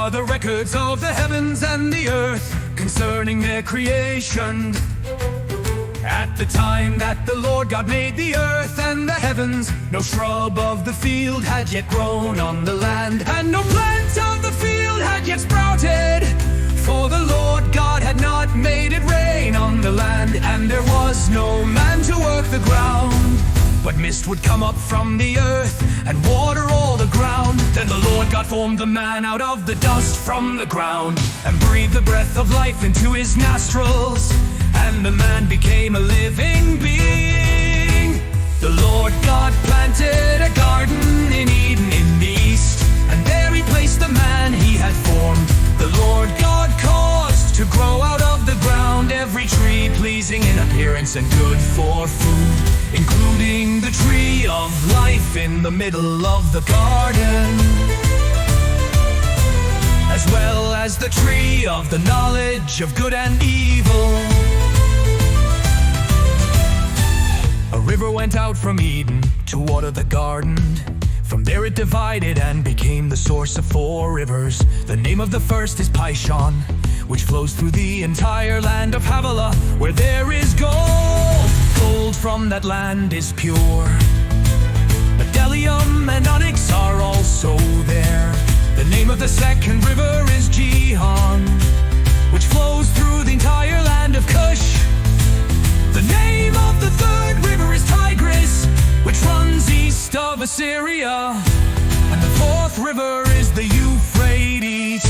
are the records of the heavens and the earth, concerning their creation. At the time that the Lord God made the earth and the heavens, no shrub of the field had yet grown on the land, and no plant of the field had yet sprouted. For the Lord God had not made it rain on the land, and there was no man to work the ground. But mist would come up from the earth and water all the ground. Then the Lord God formed the man out of the dust from the ground, and breathed the breath of life into his nostrils, and the man became a living being. The Lord God planted a garden in Eden in the east, and there he placed the man he had formed. The Lord God caused to grow out of the ground every tree pleasing in appearance and good for food, including the tree of life in the middle of the garden, as well as the tree of the knowledge of good and evil. A river went out from Eden to water the garden. From there it divided and became the source of 4 rivers. The name of the first is Pishon, which flows through the entire land of Havilah, where there is gold. Gold from that land is pure. Bdellium and onyx are also there. The name of the second river is Gihon, which flows through the entire land of Cush. The name of the third river is Tigris, which runs east of Assyria. And the 4th river is the Euphrates.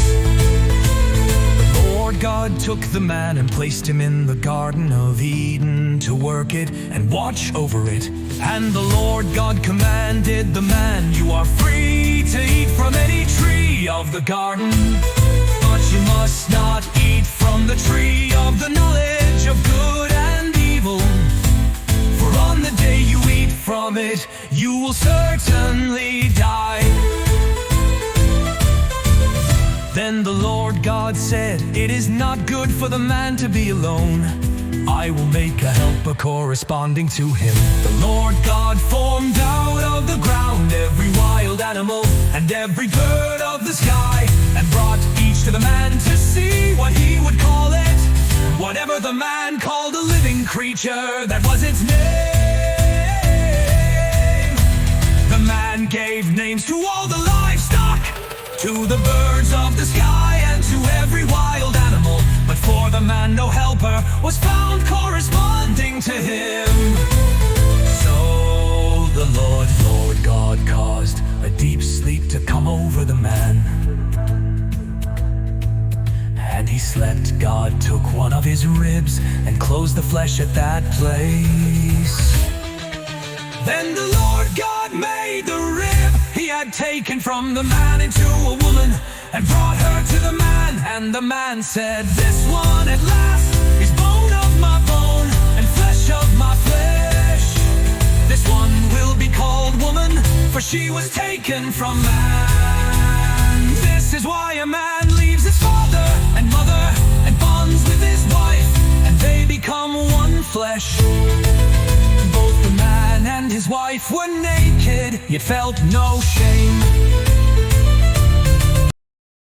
The Lord God took the man and placed him in the Garden of Eden to work it and watch over it. And the Lord God commanded the man, "You are free to eat from any tree of the garden, but you must not eat from the tree of the knowledge of good and evil. For on the day you eat from it, you will certainly die." Then the Lord God said, "It is not good for the man to be alone. I will make a helper corresponding to him." The Lord God formed out of the ground every wild animal and every bird of the sky, and brought each to the man to see what he would call it. Whatever the man called a living creature, that was its name. The man gave names to all the livestock, to the birds of the sky, and to every wild animal. But for the man no helper was found corresponding to him. So the Lord God caused a deep sleep to come over the man, and he slept. God took one of his ribs and closed the flesh at that place. Then the Lord God made the rib he had taken from the man into a woman, and brought her to the man. And the man said, "This one at last is bone of my bone and flesh of my flesh. This one will be called woman, for she was taken from man. This is why a man leaves his father and mother and bonds with his wife, and they become one flesh." Both the man and his wife were naked, yet felt no shame.